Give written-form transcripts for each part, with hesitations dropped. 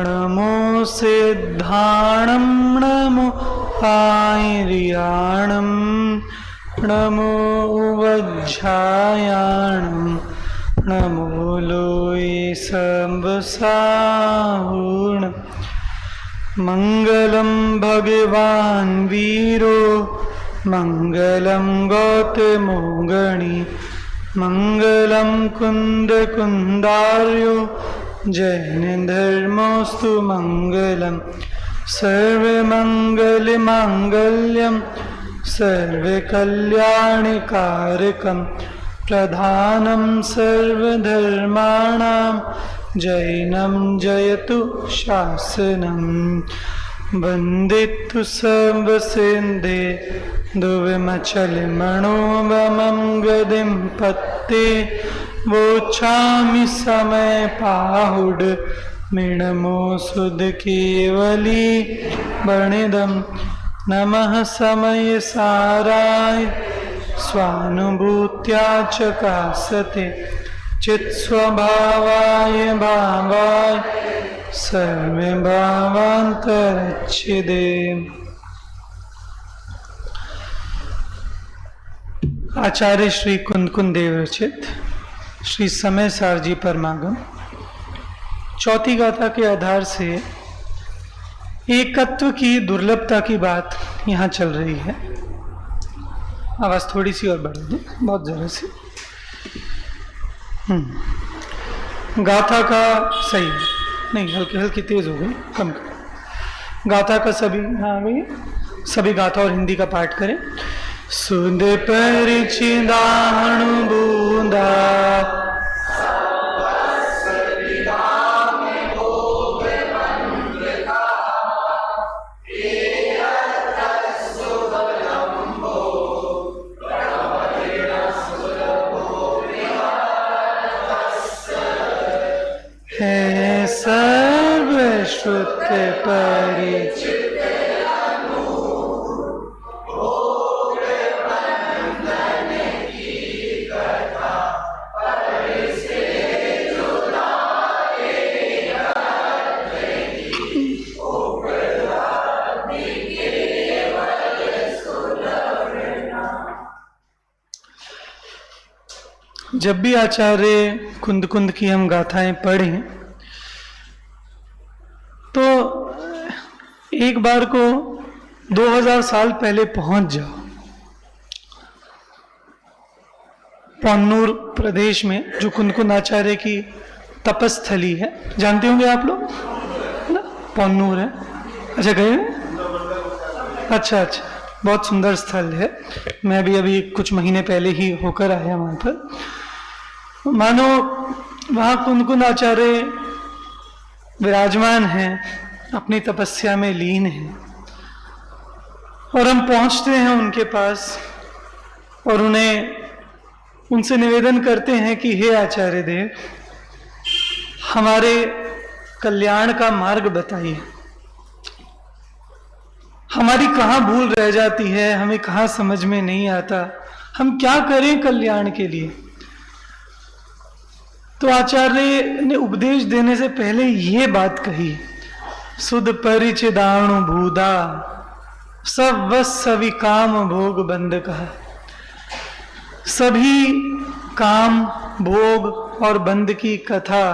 नमो सिद्धाणं नमो आयर्याणं नमो वज्रायाणं नमो लोये संवसाहुणं मंगलं भगवान् वीरो मंगलं गौतमो गणी मंगलं कुन्दकुन्दार्यो जैन धर्मोस्तु मंगलम सर्वमंगलमांगल्यं सर्वकल्याणकारकं प्रधानं सर्वधर्माणां जैनं जयतु शासनं वन्दितु सर्वसिन्धे दुर्विमचलमणोवमं गदिं पत्ते वोचामि समय पाहुड मिणमो सुध केवली बणिदम नमः समय साराय स्वानुभूत्या च कासते चित्स्वभावाय भावाय सर्वे भावान्तरच्छिदे। आचार्य श्री कुंद देव रचित श्री समय सार जी परमागम चौथी गाथा के आधार से एकत्व की दुर्लभता की बात यहाँ चल रही है। आवाज थोड़ी सी और बढ़ा दें, बहुत जरा सी। गाथा का सही है, नहीं हल्की हल्की तेज हो गई, कम कर। गाथा का सभी हाँ आ गई, सभी गाथा और हिंदी का पाठ करें। सुध परिचिदाणु बूंदा है सर्वश्रुत परिचित जब भी आचार्य कुंद की हम गाथाएं पढ़ें तो एक बार को 2000 साल पहले पहुंच जाओ। पौन्नूर प्रदेश में जो कुंद आचार्य की तपस्थली है, जानते होंगे आप लोग ना, पौन्नूर है। अच्छा गए हैं? अच्छा, बहुत सुंदर स्थल है। मैं भी अभी कुछ महीने पहले ही होकर आया वहां पर। मानो वहां कुंद आचार्य विराजमान हैं, अपनी तपस्या में लीन हैं, और हम पहुंचते हैं उनके पास और उनसे निवेदन करते हैं कि हे आचार्य देव, हमारे कल्याण का मार्ग बताइए। हमारी कहाँ भूल रह जाती है, हमें कहाँ समझ में नहीं आता, हम क्या करें कल्याण के लिए। तो आचार्य ने उपदेश देने से पहले ये बात कही, सुध परिचिदाणु भूदा सब वस सभी काम भोग बंद कहा। सभी काम भोग और बंद की कथा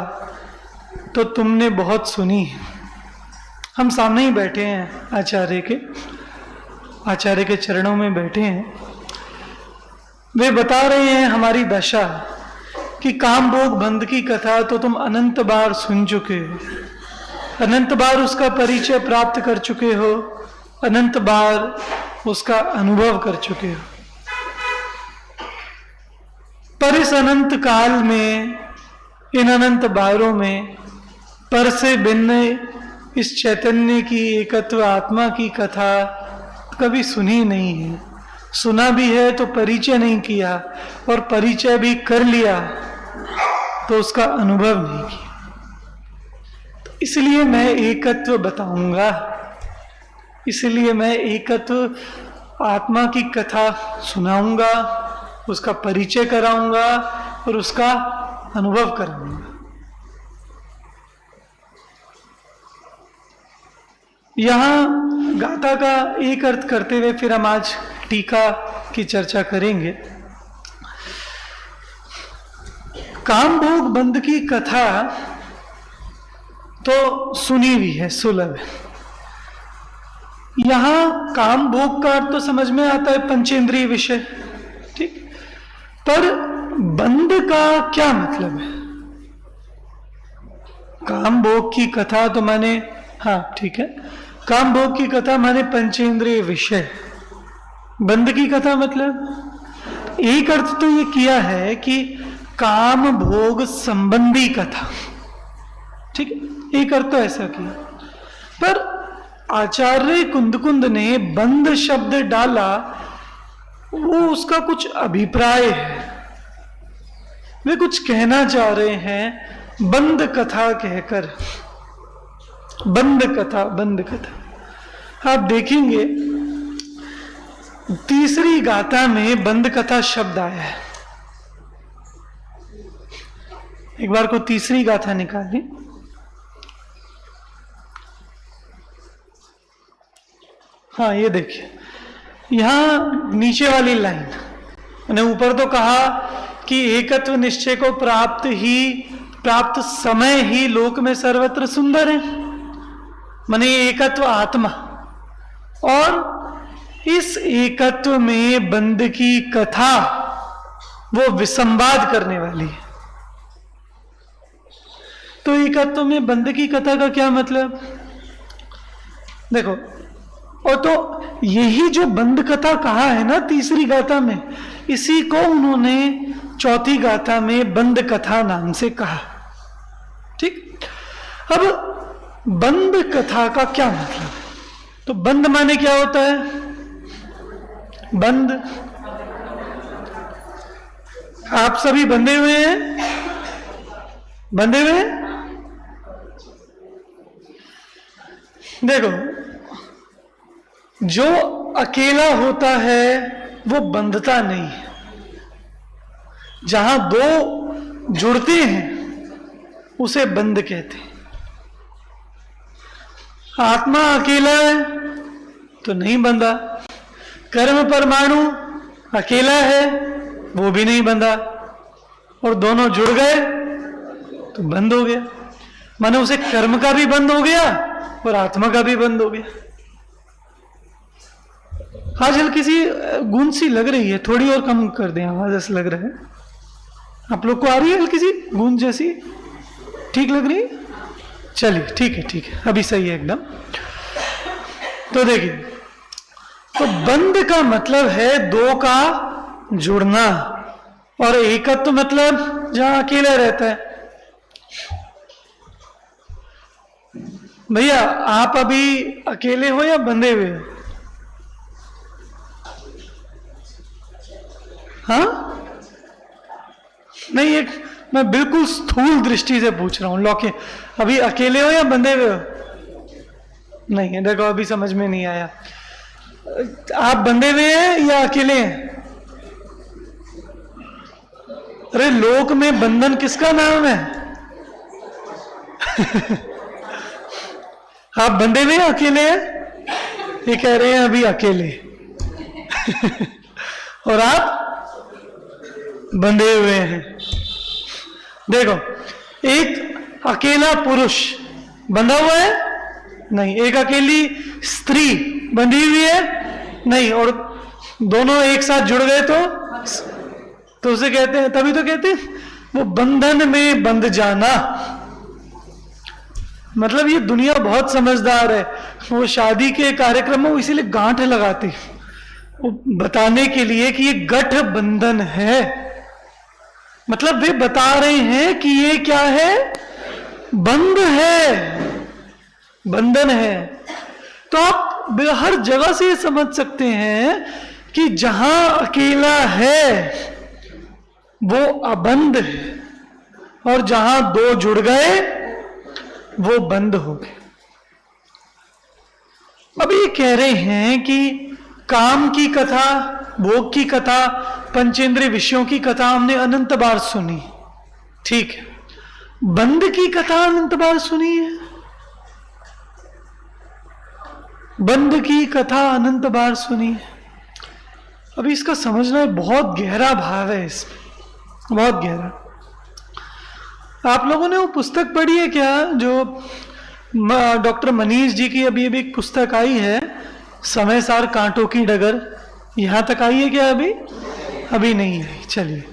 तो तुमने बहुत सुनी है। हम सामने ही बैठे हैं, आचार्य के चरणों में बैठे हैं। वे बता रहे हैं हमारी दशा कि काम भोग बंद की कथा तो तुम अनंत बार सुन चुके हो, अनंत बार उसका परिचय प्राप्त कर चुके हो, अनंत बार उसका अनुभव कर चुके हो। पर इस अनंत काल में, इन अनंत बारों में पर से भिन्न इस चैतन्य की एकत्व आत्मा की कथा कभी सुनी नहीं है। सुना भी है तो परिचय नहीं किया, और परिचय भी कर लिया तो उसका अनुभव नहीं किया। तो इसलिए मैं एकत्व बताऊंगा, इसलिए मैं एकत्व आत्मा की कथा सुनाऊंगा, उसका परिचय कराऊंगा और उसका अनुभव कराऊंगा। यहां गाथा का एक अर्थ करते हुए फिर हम आज टीका की चर्चा करेंगे। काम भोग बंध की कथा तो सुनी हुई है, सुलभ है। यहां काम भोग का अर्थ तो समझ में आता है, पंचेंद्रिय विषय, ठीक। पर बंध का क्या मतलब है? काम भोग की कथा तो माने, हाँ ठीक है, काम भोग की कथा माने पंचेंद्रिय विषय। बंध की कथा मतलब एक अर्थ तो ये किया है कि काम भोग संबंधी कथा, ठीक है, एक अर्थ तो ऐसा किया। पर आचार्य कुंदकुंद ने बंध शब्द डाला, वो उसका कुछ अभिप्राय है, वे कुछ कहना चाह रहे हैं बंद कथा कहकर। बंद कथा, बंद कथा आप देखेंगे तीसरी गाथा में बंद कथा शब्द आया है। एक बार को तीसरी गाथा निकालिए। हाँ ये देखिए, यहां नीचे वाली लाइन, मैंने ऊपर तो कहा कि एकत्व निश्चय को प्राप्त समय ही लोक में सर्वत्र सुंदर है, माने एकत्व आत्मा, और इस एकत्व में बंध की कथा वो विसंवाद करने वाली है। तो एकत्व में बंध की कथा का क्या मतलब? देखो, और तो यही जो बंध कथा कहा है ना तीसरी गाथा में, इसी को उन्होंने चौथी गाथा में बंध कथा नाम से कहा, ठीक। अब बंध कथा का क्या मतलब है? तो बंध माने क्या होता है? बंध, आप सभी बंधे हुए हैं, बंधे हुए हैं। देखो, जो अकेला होता है वो बंधता नहीं है, जहां दो जुड़ते हैं उसे बंध कहते हैं। आत्मा अकेला है तो नहीं बंधा, कर्म परमाणु अकेला है वो भी नहीं बंधा, और दोनों जुड़ गए तो बंद हो गया। माने उसे कर्म का भी बंद हो गया और आत्मा का भी बंद हो गया। आज हल्की सी गूंज सी लग रही है, थोड़ी और कम कर दें आवाज, ऐसा लग रहा है। आप लोग को आ रही है हल्की सी गूंज जैसी? ठीक लग रही है? चलिए ठीक है, ठीक है, अभी सही है एकदम। तो देखिए, तो बंध का मतलब है दो का जुड़ना, और एकत्व मतलब जहां अकेला रहता है। भैया आप अभी अकेले हो या बंधे हुए हो? हाँ नहीं, एक मैं बिल्कुल स्थूल दृष्टि से पूछ रहा हूं, लौके अभी अकेले हो या बंधे हुए हो? नहीं, देखो अभी समझ में नहीं आया। आप बंधे हुए हैं या अकेले हैं? अरे लोक में बंधन किसका नाम है? आप बंधे हुए हैं अकेले हैं? ये कह रहे हैं अभी अकेले। और आप बंधे हुए हैं। देखो, एक अकेला पुरुष बंधा हुआ है? नहीं। एक अकेली स्त्री बंधी हुई है? नहीं। और दोनों एक साथ जुड़ गए तो उसे कहते हैं, तभी तो कहते हैं वो बंधन में बंध जाना। मतलब ये दुनिया बहुत समझदार है, वो शादी के कार्यक्रम में इसीलिए गांठ लगाती, वो बताने के लिए कि ये गठबंधन है। मतलब वे बता रहे हैं कि ये क्या है? बंध है, बंधन है। तो आप हर जगह से ये समझ सकते हैं कि जहां अकेला है वो अबंध है, और जहां दो जुड़ गए वो बंद हो गए। अब ये कह रहे हैं कि काम की कथा, भोग की कथा, पंचेंद्रिय विषयों की कथा हमने अनंत बार सुनी, ठीक है। बंध की कथा अनंत बार सुनी है? बंद की कथा अनंत बार सुनी है। अभी इसका समझना है, बहुत गहरा भाव है इसमें, बहुत गहरा। आप लोगों ने वो पुस्तक पढ़ी है क्या, जो डॉक्टर मनीष जी की अभी अभी एक पुस्तक आई है, समय सार कांटों की डगर? यहां तक आई है क्या? अभी नहीं आई। चलिए,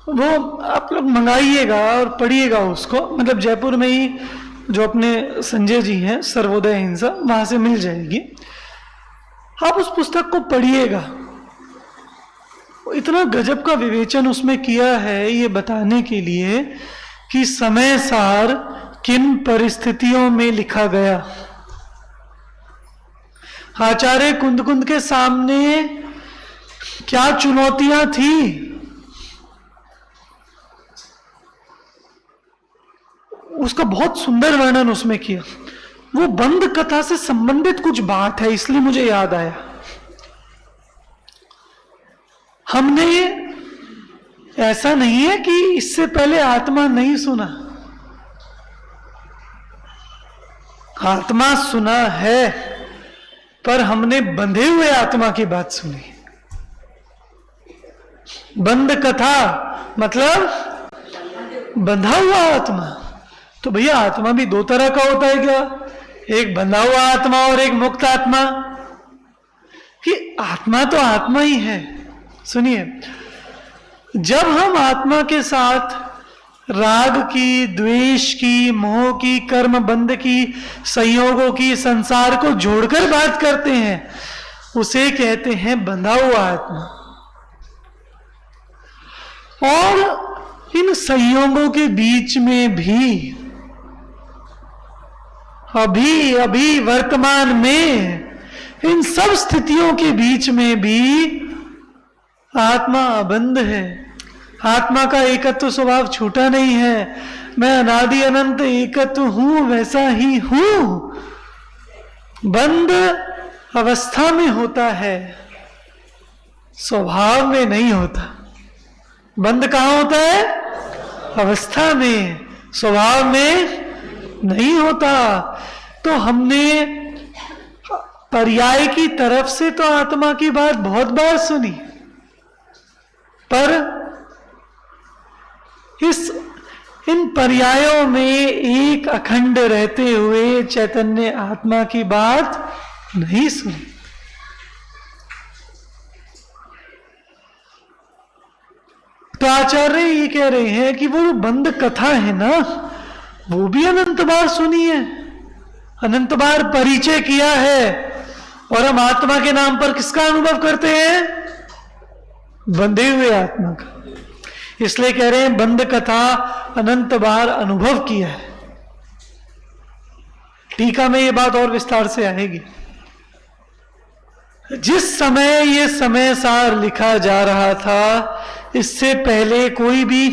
वो आप लोग मंगाइएगा और पढ़िएगा उसको, मतलब जयपुर में ही जो अपने संजय जी हैं, सर्वोदय हिंसा, वहां से मिल जाएगी। आप उस पुस्तक को पढ़िएगा। इतना गजब का विवेचन उसमें किया है, ये बताने के लिए कि समय सार किन परिस्थितियों में लिखा गया। आचार्य कुंद के सामने क्या चुनौतियां थी, उसका बहुत सुंदर वर्णन उसमें किया। वो बंद कथा से संबंधित कुछ बात है, इसलिए मुझे याद आया। हमने, ऐसा नहीं है कि इससे पहले आत्मा नहीं सुना, आत्मा सुना है, पर हमने बंधे हुए आत्मा की बात सुनी। बंद कथा मतलब बंधा हुआ आत्मा। तो भैया आत्मा भी दो तरह का होता है क्या? एक बंधा हुआ आत्मा और एक मुक्त आत्मा। कि आत्मा तो आत्मा ही है। सुनिए, जब हम आत्मा के साथ राग की, द्वेष की, मोह की, कर्म बंध की, संयोगों की, संसार को जोड़कर बात करते हैं, उसे कहते हैं बंधा हुआ आत्मा। और इन संयोगों के बीच में भी अभी वर्तमान में इन सब स्थितियों के बीच में भी आत्मा अबंध है। आत्मा का एकत्व स्वभाव छूटा नहीं है। मैं अनादि अनंत एकत्व हूं, वैसा ही हूं। बंद अवस्था में होता है, स्वभाव में नहीं होता। बंद कहां होता है? अवस्था में, स्वभाव में नहीं होता। तो हमने पर्याय की तरफ से तो आत्मा की बात बहुत बार सुनी, पर इन पर्यायों में एक अखंड रहते हुए चैतन्य आत्मा की बात नहीं सुनी। तो आचार्य ये कह रहे हैं कि वो बंद कथा है ना, वो भी अनंत बार सुनी है, अनंत बार परिचय किया है। और हम आत्मा के नाम पर किसका अनुभव करते हैं? बंधे हुए आत्मा का। इसलिए कह रहे हैं बंद कथा अनंत बार अनुभव किया है। टीका में ये बात और विस्तार से आएगी। जिस समय ये समय सार लिखा जा रहा था, इससे पहले कोई भी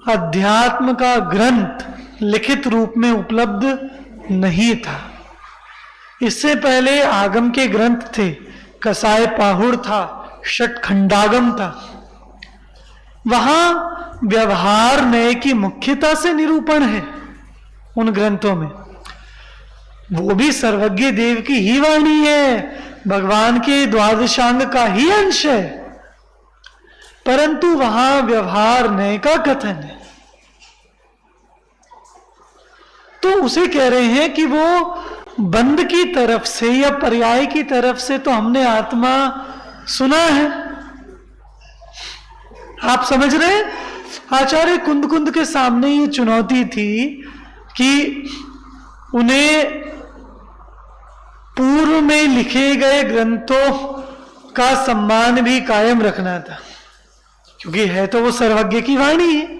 अध्यात्म का ग्रंथ लिखित रूप में उपलब्ध नहीं था। इससे पहले आगम के ग्रंथ थे, कसाय पाहुड़ था, षटखंडागम था। वहां व्यवहार न्याय की मुख्यता से निरूपण है उन ग्रंथों में। वो भी सर्वज्ञ देव की ही वाणी है, भगवान के द्वादशांग का ही अंश है, परंतु वहां व्यवहार न्याय का कथन है। तो उसे कह रहे हैं कि वो बंद की तरफ से या पर्याय की तरफ से तो हमने आत्मा सुना है। आप समझ रहे हैं? आचार्य कुंद के सामने ये चुनौती थी कि उन्हें पूर्व में लिखे गए ग्रंथों का सम्मान भी कायम रखना था, क्योंकि है तो वो सर्वज्ञ की वाणी है,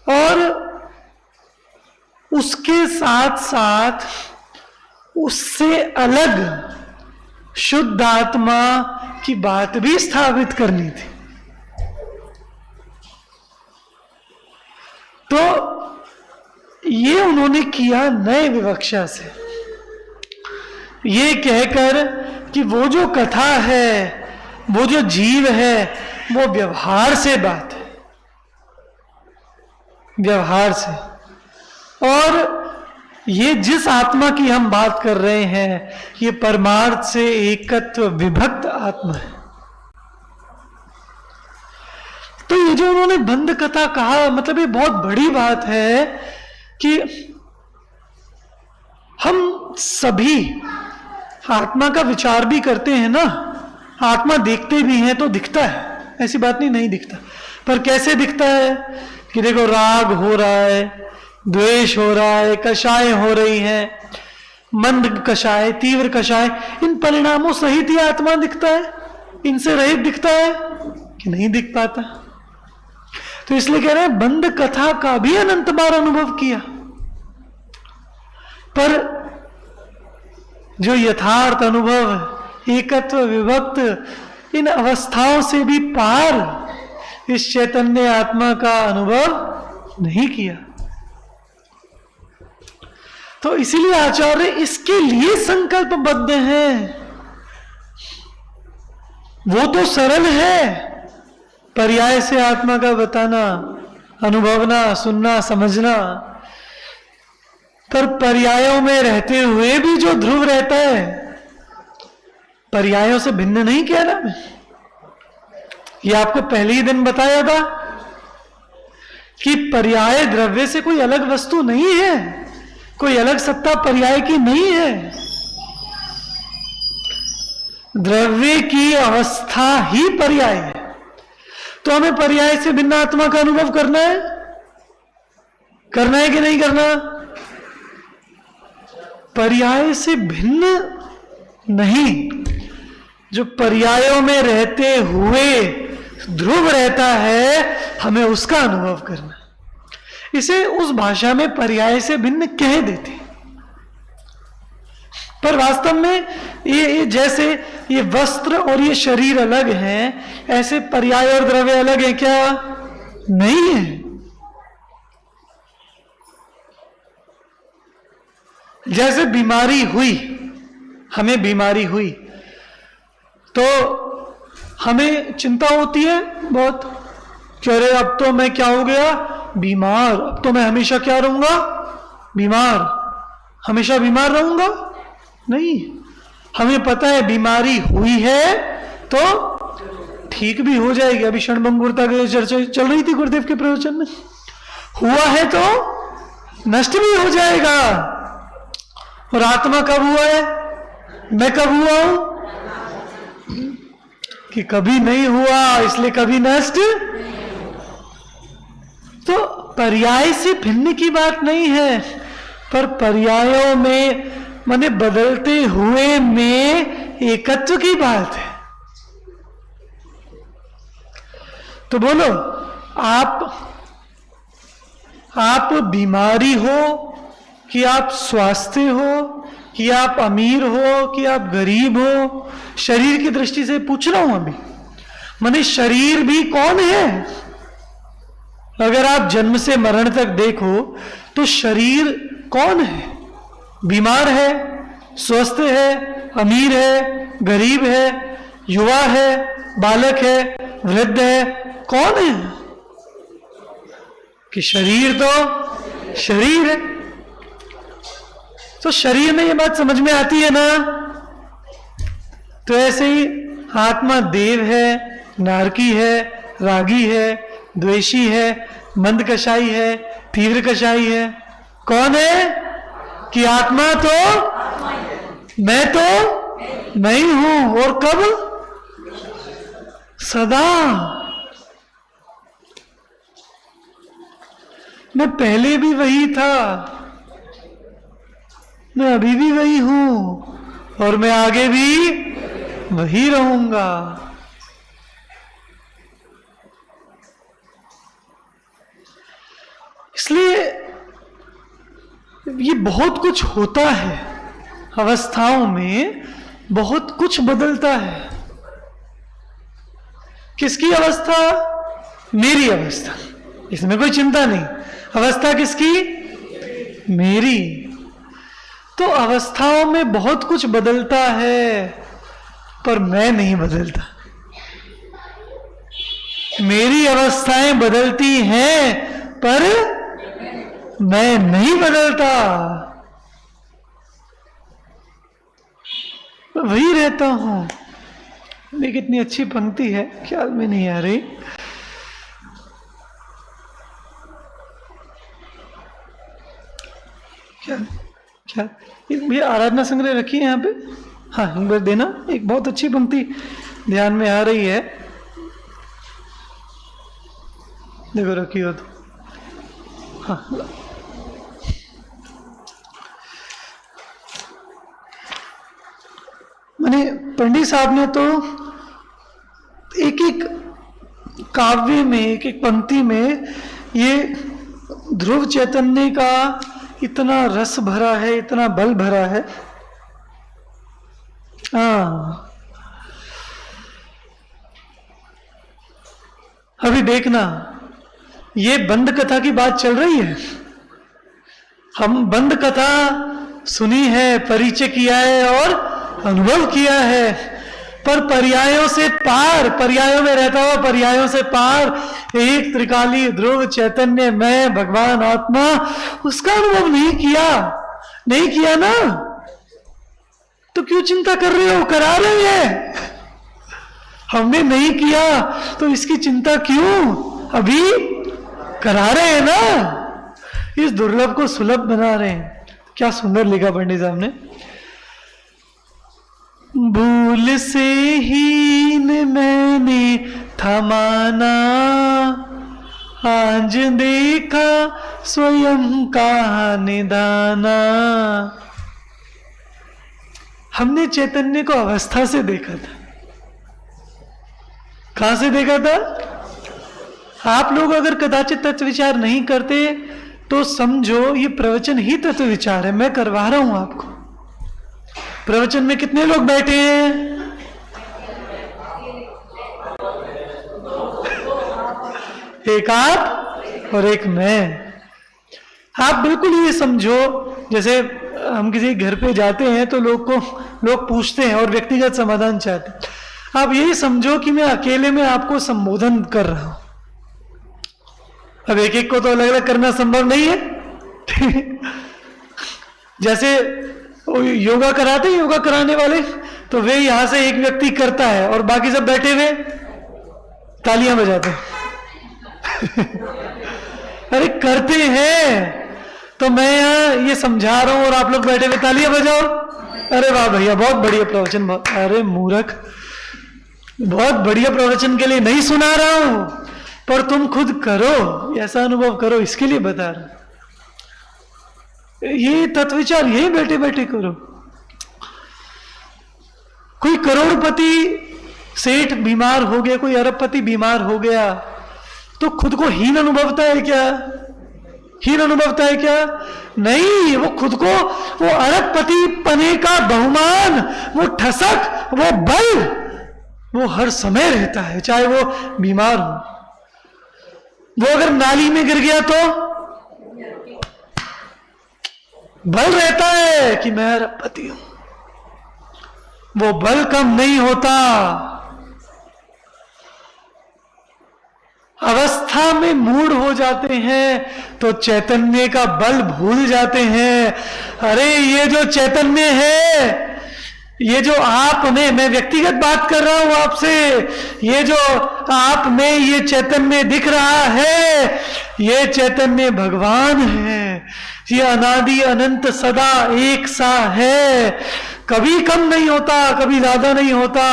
और उसके साथ साथ उससे अलग शुद्ध आत्मा की बात भी स्थापित करनी थी। तो ये उन्होंने किया नए विवक्षा से, ये कहकर कि वो जो कथा है, वो जो जीव है, वो व्यवहार से बात है, व्यवहार से। और ये जिस आत्मा की हम बात कर रहे हैं, ये परमार्थ से एकत्व विभक्त आत्मा है। तो ये जो उन्होंने बंद कथा कहा, मतलब ये बहुत बड़ी बात है कि हम सभी आत्मा का विचार भी करते हैं ना, आत्मा देखते भी हैं तो दिखता है, ऐसी बात नहीं, नहीं दिखता। पर कैसे दिखता है कि देखो राग हो रहा है, द्वेष हो रहा है, कषाय हो रही हैं, मंद कषाय, तीव्र कषाय, इन परिणामों सहित ही आत्मा दिखता है, इनसे रहित दिखता है कि नहीं दिख पाता। तो इसलिए कह रहे हैं बंद कथा का भी अनंत बार अनुभव किया, पर जो यथार्थ अनुभव एकत्व विभक्त इन अवस्थाओं से भी पार इस चैतन्य आत्मा का अनुभव नहीं किया। तो इसीलिए आचार्य इसके लिए संकल्पबद्ध हैं। वो तो सरल है, पर्याय से आत्मा का बताना, अनुभवना, सुनना, समझना, पर पर्यायों में रहते हुए भी जो ध्रुव रहता है, पर्यायों से भिन्न नहीं किया ना। मैं ये आपको पहले ही दिन बताया था कि पर्याय द्रव्य से कोई अलग वस्तु नहीं है, कोई अलग सत्ता पर्याय की नहीं है। द्रव्य की अवस्था ही पर्याय है। तो हमें पर्याय से भिन्न आत्मा का अनुभव करना है कि नहीं करना? पर्याय से भिन्न नहीं, जो पर्यायों में रहते हुए ध्रुव रहता है, हमें उसका अनुभव करना। इसे उस भाषा में पर्याय से भिन्न कह देते, पर वास्तव में ये जैसे ये वस्त्र और ये शरीर अलग हैं, ऐसे पर्याय और द्रव्य अलग है क्या? नहीं है। जैसे बीमारी हुई, हमें बीमारी हुई तो हमें चिंता होती है बहुत कि अरे अब तो मैं क्या हो गया, बीमार, अब तो मैं हमेशा क्या रहूंगा, बीमार, हमेशा बीमार रहूंगा। नहीं, हमें पता है बीमारी हुई है तो ठीक भी हो जाएगी। अभी क्षणभंगुरता की चर्चा चल रही थी गुरुदेव के प्रवचन में, हुआ है तो नष्ट भी हो जाएगा। और आत्मा कब हुआ है, मैं कब हुआ हूं कि कभी नहीं हुआ, इसलिए कभी नष्ट। तो पर्याय से भिन्न की बात नहीं है, पर पर्यायों में माने बदलते हुए में एकत्व की बात है। तो बोलो, आप बीमारी हो कि आप स्वास्थ्य हो, कि आप अमीर हो, कि आप गरीब हो, शरीर की दृष्टि से पूछ रहा हूं अभी, माने शरीर भी कौन है? अगर आप जन्म से मरण तक देखो तो शरीर कौन है? बीमार है, स्वस्थ है, अमीर है, गरीब है, युवा है, बालक है, वृद्ध है, कौन है? कि शरीर तो शरीर है। तो शरीर में ये बात समझ में आती है ना। तो ऐसे ही आत्मा देव है, नारकी है, रागी है, द्वेषी है, मंद कषाई है, तीव्र कषाई है। कौन है? कि आत्मा तो मैं तो नहीं हूं। और कब? सदा। मैं पहले भी वही था, मैं अभी भी वही हूं, और मैं आगे भी वही रहूंगा। इसलिए ये बहुत कुछ होता है, अवस्थाओं में बहुत कुछ बदलता है। किसकी अवस्था? मेरी अवस्था, इसमें कोई चिंता नहीं। अवस्था किसकी? मेरी। तो अवस्थाओं में बहुत कुछ बदलता है, पर मैं नहीं बदलता। मेरी अवस्थाएं बदलती हैं, पर मैं नहीं बदलता। वही रहता हूं। ये कितनी अच्छी पंक्ति है, ख्याल में नहीं आ रही। क्या क्या भैया आराधना संग्रह रखी है यहाँ पे? हाँ एक बार देना, एक बहुत अच्छी पंक्ति ध्यान में आ रही है। देखो रखी हो तो। हाँ मैंने पंडित साहब ने तो एक एक काव्य में, एक एक पंक्ति में ये ध्रुव चैतन्य का इतना रस भरा है, इतना बल भरा है। हाँ अभी देखना, ये बंद कथा की बात चल रही है। हम बंद कथा सुनी है, परिचय किया है और अनुभव किया है, पर पर्यायों से पार, पर्यायों में रहता हुआ पर्यायों से पार एक त्रिकाली ध्रुव चैतन्य मैं भगवान आत्मा, उसका अनुभव नहीं किया। नहीं किया ना, तो क्यों चिंता कर रहे हो? करा रहे हैं। हमने नहीं किया तो इसकी चिंता क्यों? अभी करा रहे हैं ना, इस दुर्लभ को सुलभ बना रहे हैं। क्या सुंदर लिखा पंडित साहब ने। भूल से हीन मैंने था माना, आज देखा स्वयं का निदाना। हमने चैतन्य को अवस्था से देखा था। कहां से देखा था? आप लोग अगर कदाचित तत्व विचार नहीं करते तो समझो ये प्रवचन ही तत्व विचार है। मैं करवा रहा हूं आपको। प्रवचन में कितने लोग बैठे हैं? एक आप और एक मैं। आप बिल्कुल ये समझो, जैसे हम किसी घर पे जाते हैं तो लोग पूछते हैं और व्यक्तिगत समाधान चाहते हैं। आप यही समझो कि मैं अकेले में आपको संबोधन कर रहा हूं। अब एक एक को तो अलग अलग करना संभव नहीं है। जैसे योगा कराते हैं, योगा कराने वाले, तो वे यहां से एक व्यक्ति करता है और बाकी सब बैठे हुए तालियां बजाते हैं। अरे करते हैं तो मैं यहां ये समझा रहा हूं और आप लोग बैठे हुए तालियां बजाओ। अरे वाह भैया, बहुत बढ़िया प्रवचन। अरे मूर्ख, बहुत बढ़िया प्रवचन के लिए नहीं सुना रहा हूं, पर तुम खुद करो, ऐसा अनुभव करो, इसके लिए बता रहा। ये तत्व विचार यही बैठे बैठे करो। कोई करोड़पति सेठ बीमार हो गया, कोई अरबपति बीमार हो गया, तो खुद को हीन अनुभवता है क्या? हीन अनुभवता है क्या? नहीं, वो खुद को, वो अरबपति पने का बहुमान, वो ठसक, वो बल, वो हर समय रहता है, चाहे वो बीमार हो। वो अगर नाली में गिर गया तो बल रहता है कि मैं अरबपति हूं। वो बल कम नहीं होता। अवस्था में मूढ़ हो जाते हैं तो चैतन्य का बल भूल जाते हैं। अरे ये जो चैतन्य है, ये जो आप में, मैं व्यक्तिगत बात कर रहा हूं आपसे, ये जो आप में ये चैतन्य दिख रहा है, ये चैतन्य भगवान है। ये अनादि अनंत सदा एक सा है, कभी कम नहीं होता, कभी ज्यादा नहीं होता,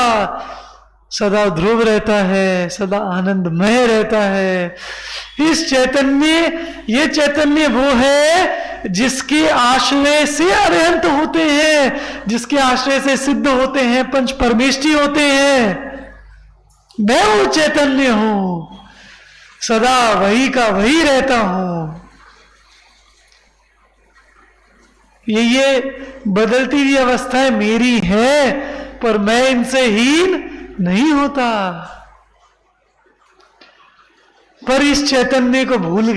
सदा ध्रुव रहता है, सदा आनंदमय रहता है। इस चैतन्य, ये चैतन्य वो है जिसके आश्रय से अरिहंत होते हैं, जिसके आश्रय से सिद्ध होते हैं, पंच परमेष्ठी होते हैं। मैं वो चैतन्य हूं, सदा वही का वही रहता हूं। ये बदलती हुई अवस्थाएं मेरी है, पर मैं इनसे हीन नहीं होता। पर इस चैतन्य को भूल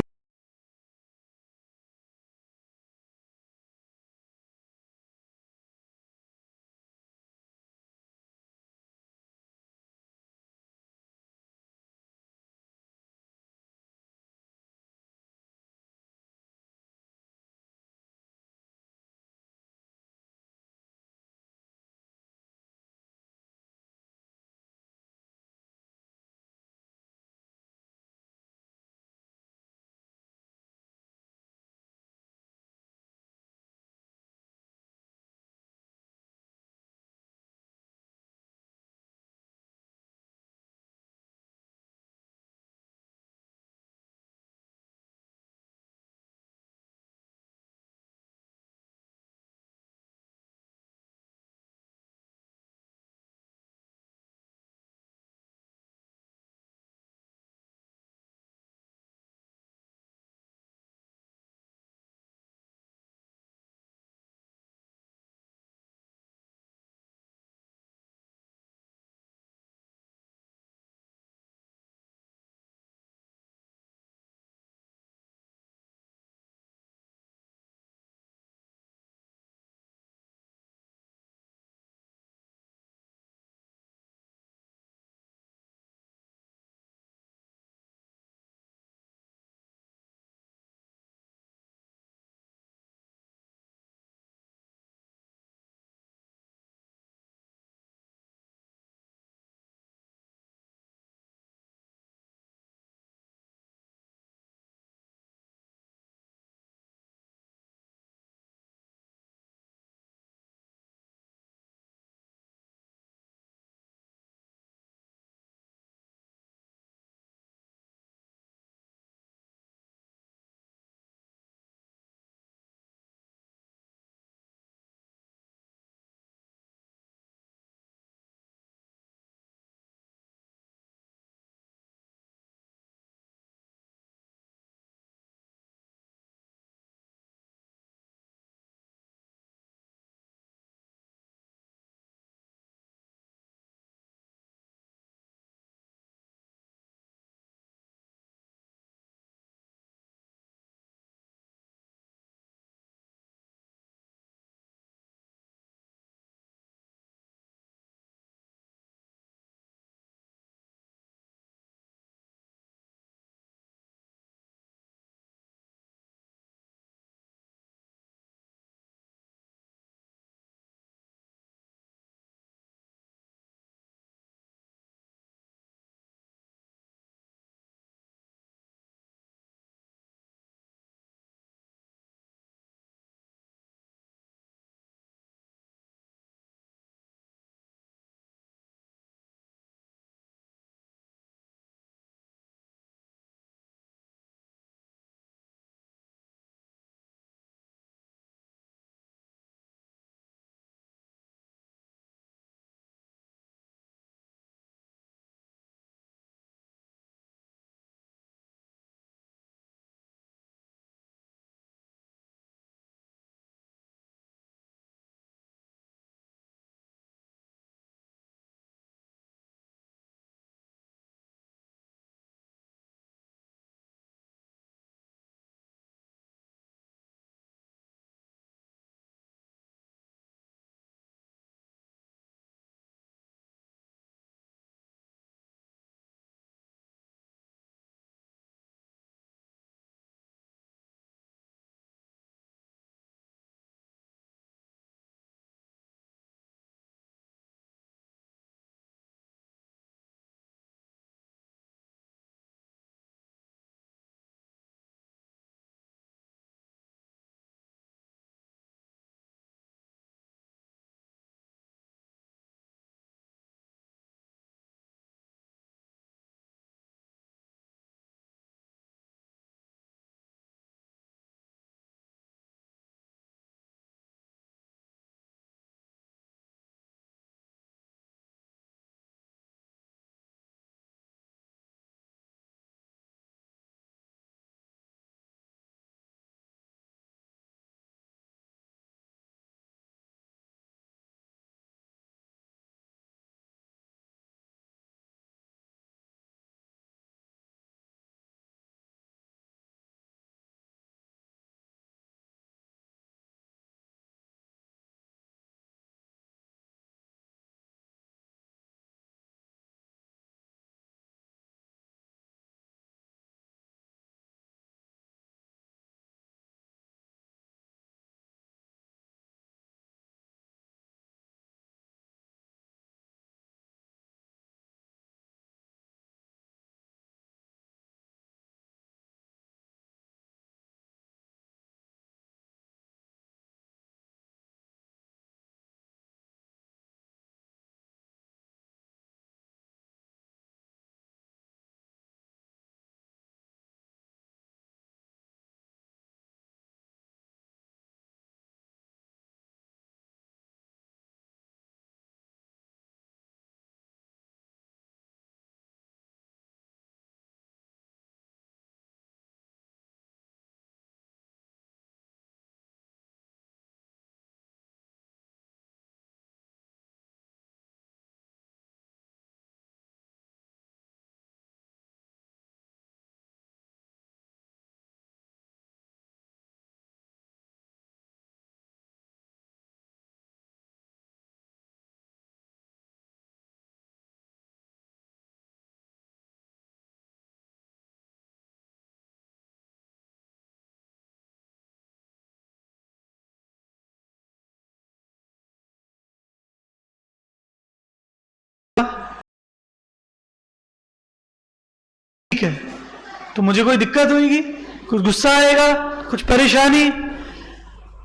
ठीक है तो मुझे कोई दिक्कत होगी, कुछ गुस्सा आएगा, कुछ परेशानी,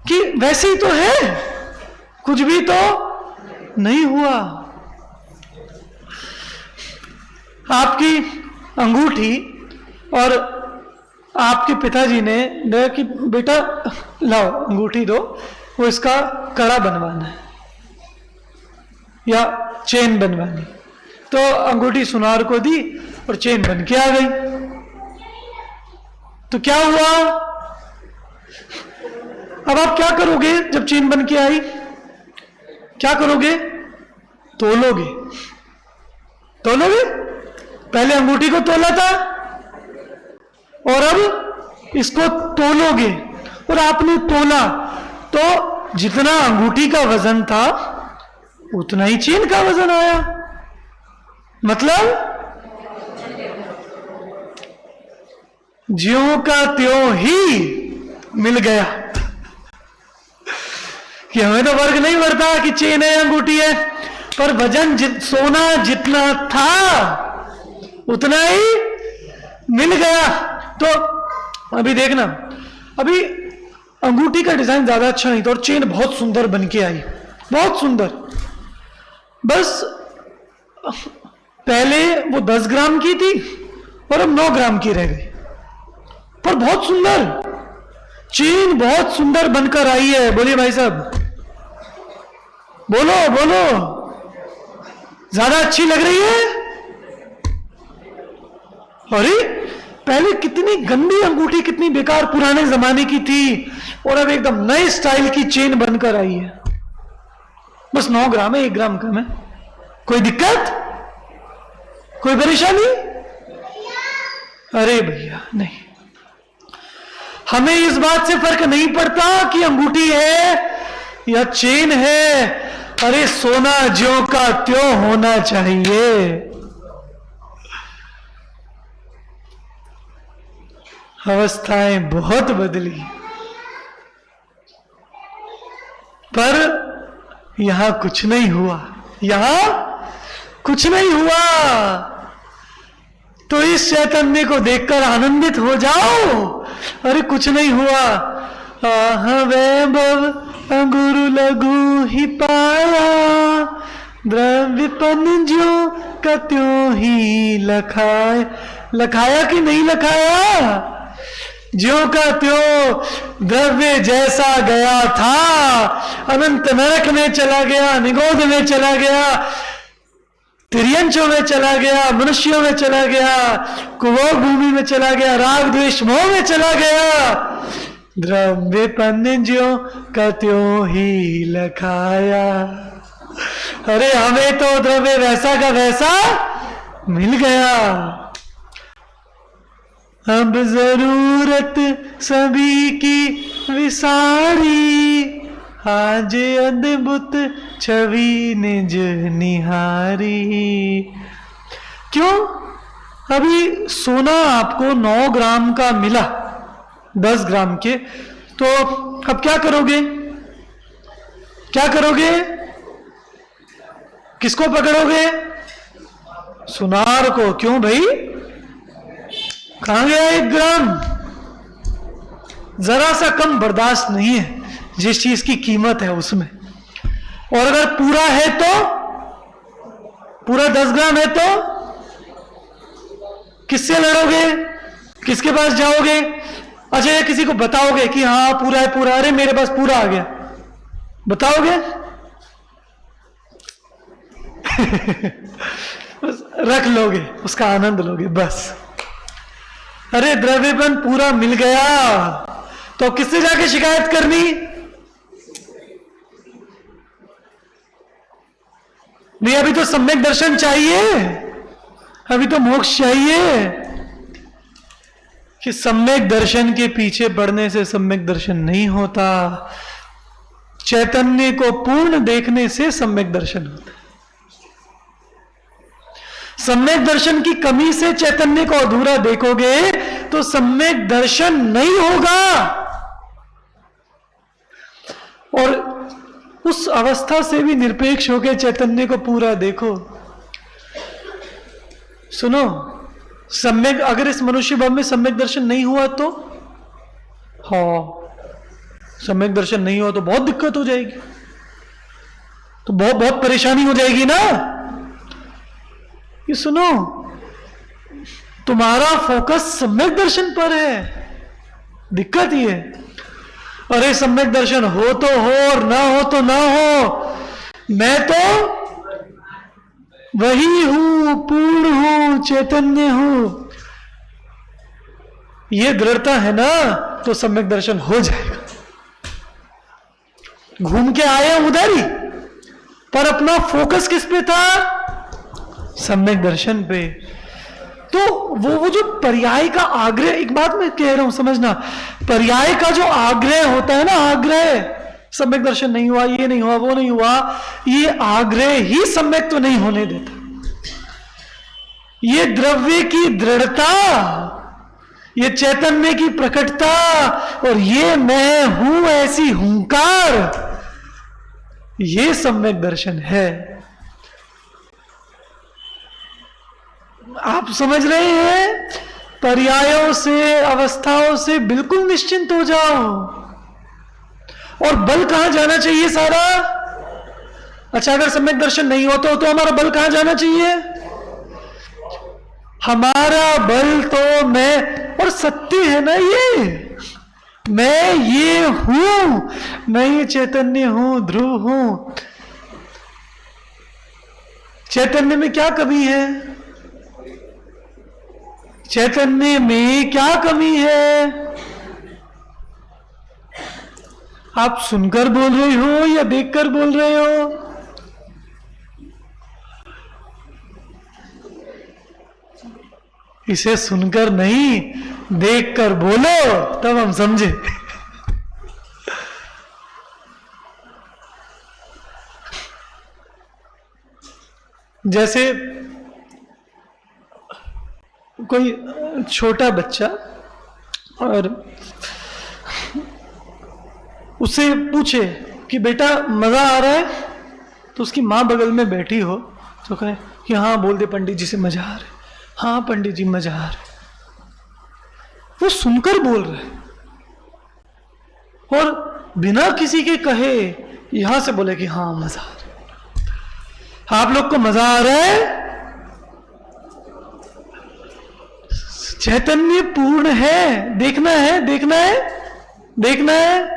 कि वैसे ही तो है, कुछ भी तो नहीं हुआ। आपकी अंगूठी और आपके पिताजी ने कहा कि बेटा लाओ अंगूठी दो, वो इसका कड़ा बनवाना है या चेन बनवानी। तो अंगूठी सुनार को दी और चेन बन के आ गई। तो क्या हुआ? अब आप क्या करोगे जब चेन बन के आई? क्या करोगे? तोलोगे। तोलोगे? पहले अंगूठी को तोला था और अब इसको तोलोगे। और आपने तोला तो जितना अंगूठी का वजन था उतना ही चेन का वजन आया। मतलब ज्यों का त्यों ही मिल गया कि हमें तो फर्क नहीं पड़ता कि चेन है अंगूठी है, पर वजन सोना जितना था उतना ही मिल गया। तो अभी देखना, अभी अंगूठी का डिजाइन ज्यादा अच्छा नहीं था और चेन बहुत सुंदर बन के आई, बहुत सुंदर। बस पहले वो 10 ग्राम की थी और अब 9 ग्राम की रह गई, पर बहुत सुंदर चेन, बहुत सुंदर बनकर आई है। बोलिए भाई साहब, बोलो बोलो, ज्यादा अच्छी लग रही है। अरे पहले कितनी गंदी अंगूठी, कितनी बेकार पुराने जमाने की थी और अब एकदम नए स्टाइल की चेन बनकर आई है। बस 9 ग्राम है, 1 ग्राम कम है। कोई दिक्कत, कोई परेशानी? अरे भैया नहीं, हमें इस बात से फर्क नहीं पड़ता कि अंगूठी है या चेन है। अरे सोना ज्यों का त्यों होना चाहिए। अवस्थाएं बहुत बदली, पर यहां कुछ नहीं हुआ, यहां कुछ नहीं हुआ। तो इस चैतन्य को देखकर आनंदित हो जाओ। अरे कुछ नहीं हुआ। आह वैभव गुरु लघु ही पाया, द्रव्यपन ज्यों का त्यों ही लखाया। लखाया कि नहीं लखाया? ज्यों का त्यों द्रव्य जैसा गया था, अनंत नरक में चला गया, निगोध में चला गया, तिर्यंचों में चला गया, मनुष्यों में चला गया, कुवोर भूमि में चला गया, राग द्वेष मोह में चला गया। द्रव्य पन ज्यों का त्यों ही लखाया। अरे हमें तो द्रव्य वैसा का वैसा मिल गया। अब जरूरत सभी की विसारी, आज अद्भुत छवि निज निहारी। क्यों? अभी सोना आपको 9 ग्राम का मिला 10 ग्राम के, तो अब क्या करोगे? क्या करोगे? किसको पकड़ोगे? सुनार को। क्यों भाई? कहां गया 1 ग्राम? जरा सा कम बर्दाश्त नहीं है जिस चीज की कीमत है उसमें। और अगर पूरा है तो, पूरा 10 ग्राम है तो किससे लड़ोगे? किसके पास जाओगे? अच्छा ये किसी को बताओगे कि हाँ पूरा है पूरा, अरे मेरे पास पूरा आ गया, बताओगे? बस रख लोगे, उसका आनंद लोगे बस। अरे द्रव्यपन पूरा मिल गया तो किससे जाके शिकायत करनी? नहीं, अभी तो सम्यक दर्शन चाहिए, अभी तो मोक्ष चाहिए। कि सम्यक दर्शन के पीछे पड़ने से सम्यक दर्शन नहीं होता, चैतन्य को पूर्ण देखने से सम्यक दर्शन होता है। सम्यक दर्शन की कमी से चैतन्य को अधूरा देखोगे तो सम्यक दर्शन नहीं होगा। और उस अवस्था से भी निरपेक्ष होकर चैतन्य को पूरा देखो। सुनो, सम्यक, अगर इस मनुष्य भाव में सम्यक दर्शन नहीं हुआ तो, हाँ, सम्यक दर्शन नहीं हुआ तो बहुत दिक्कत हो जाएगी, तो बहुत बहुत परेशानी हो जाएगी ना। ये सुनो, तुम्हारा फोकस सम्यक दर्शन पर है, दिक्कत ये, अरे सम्यक दर्शन हो तो हो और ना हो तो ना हो, मैं तो वही हूं, पूर्ण हूं, चैतन्य हूं, ये दृढ़ता है ना, तो सम्यक दर्शन हो जाएगा। घूम के आए उधर ही, पर अपना फोकस किस पे था? सम्यक दर्शन पे। तो वो जो पर्याय का आग्रह, एक बात मैं कह रहा हूं समझना, पर्याय का जो आग्रह होता है ना, आग्रह, सम्यक दर्शन नहीं हुआ, ये नहीं हुआ, वो नहीं हुआ, ये आग्रह ही सम्यक तो नहीं होने देता। ये द्रव्य की दृढ़ता, ये चैतन्य की प्रकटता, और ये मैं हूं ऐसी हुंकार, ये सम्यक दर्शन है। आप समझ रहे हैं? पर्यायों से, अवस्थाओं से बिल्कुल निश्चिंत हो जाओ। और बल कहां जाना चाहिए सारा? अच्छा, अगर सम्यक दर्शन नहीं होता तो हमारा बल कहां जाना चाहिए? हमारा बल तो मैं, और सत्य है ना ये, मैं ये हूं, मैं ये चैतन्य हूं, ध्रुव हूं। चैतन्य में क्या कमी है? चैतन्य में क्या कमी है? आप सुनकर बोल रहे हो या देखकर बोल रहे हो? इसे सुनकर नहीं, देखकर बोलो, तब हम समझे। जैसे कोई छोटा बच्चा और उससे पूछे कि बेटा मजा आ रहा है, तो उसकी माँ बगल में बैठी हो तो कहे कि हाँ, बोल दे पंडित जी से मजा आ रहा है, हाँ पंडित जी मजा आ रहा है। वो सुनकर बोल रहे और बिना किसी के कहे यहां से बोले कि हाँ मजा आ रहा है। आप लोग को मजा आ रहा है? चैतन्य पूर्ण है, देखना है, देखना है, देखना है।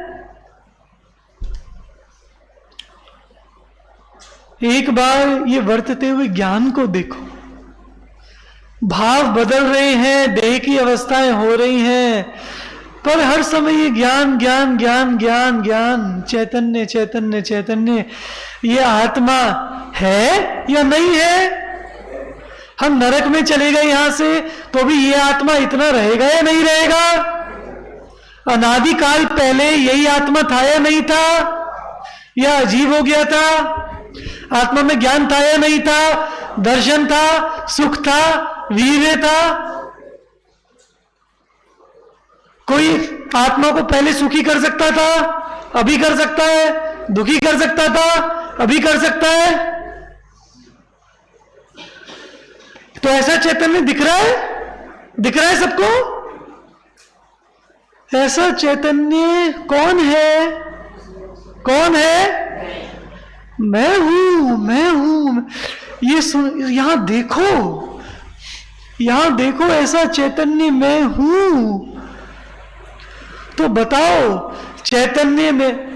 एक बार ये वर्तते हुए ज्ञान को देखो, भाव बदल रहे हैं, देह की अवस्थाएं हो रही हैं, पर हर समय ये ज्ञान ज्ञान ज्ञान ज्ञान ज्ञान, चैतन्य चैतन्य चैतन्य। ये आत्मा है या नहीं है? हम नरक में चले गए यहां से तो भी ये आत्मा इतना रहेगा या नहीं रहेगा? अनादिकाल पहले यही आत्मा था या नहीं था? या अजीब हो गया था? आत्मा में ज्ञान था या नहीं था? दर्शन था, सुख था, वीर्य था? कोई आत्मा को पहले सुखी कर सकता था, अभी कर सकता है, दुखी कर सकता था, अभी कर सकता है। तो ऐसा चैतन्य दिख रहा है? दिख रहा है सबको? ऐसा चैतन्य कौन है? कौन है? मैं हूं, मैं हूं। ये सुन, यहां देखो, यहां देखो, ऐसा चैतन्य मैं हूं। तो बताओ, चैतन्य में,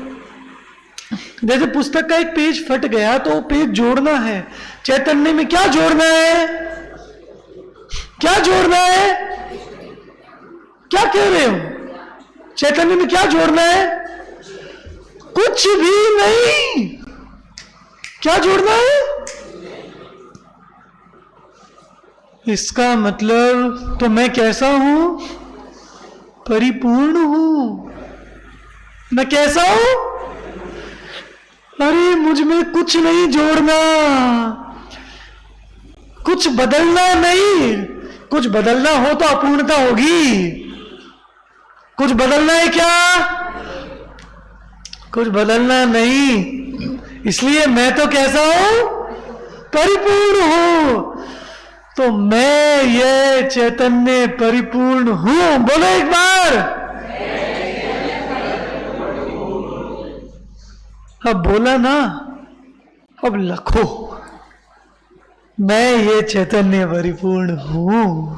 जैसे पुस्तक का एक पेज फट गया तो पेज जोड़ना है, चैतन्य में क्या जोड़ना है? क्या जोड़ना है? क्या कह रहे हो? चैतन्य में क्या जोड़ना है? कुछ भी नहीं। क्या जोड़ना है? इसका मतलब तो मैं कैसा हूं? परिपूर्ण हूं। मैं कैसा हूं? अरे मुझ में कुछ नहीं जोड़ना, कुछ बदलना नहीं। कुछ बदलना हो तो अपूर्णता होगी। कुछ बदलना है क्या? कुछ बदलना नहीं। इसलिए मैं तो कैसा हूं? परिपूर्ण हूं। तो मैं ये चैतन्य परिपूर्ण हूं। बोलो एक बार। अब बोला ना, अब लखो, मैं ये चैतन्य परिपूर्ण हूं।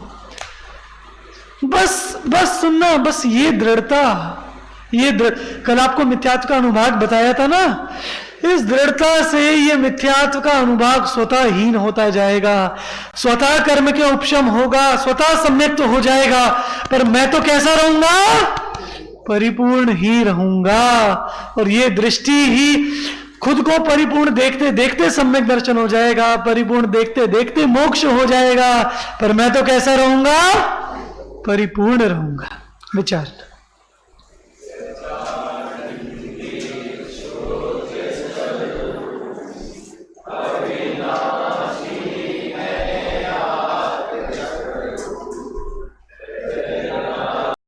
बस बस सुनना, बस ये दृढ़ता, कल आपको मिथ्यात्व का अनुभाग बताया था ना, इस दृढ़ता से ये मिथ्यात्व का अनुभाग स्वतः हीन होता जाएगा, स्वतः कर्म के उपशम होगा, स्वतः सम्यक तो हो जाएगा। पर मैं तो कैसा रहूंगा? परिपूर्ण ही रहूंगा। और ये दृष्टि ही खुद को परिपूर्ण देखते देखते सम्यक दर्शन हो जाएगा, परिपूर्ण देखते देखते मोक्ष हो जाएगा। पर मैं तो कैसा रहूंगा? परिपूर्ण रहूंगा। विचार।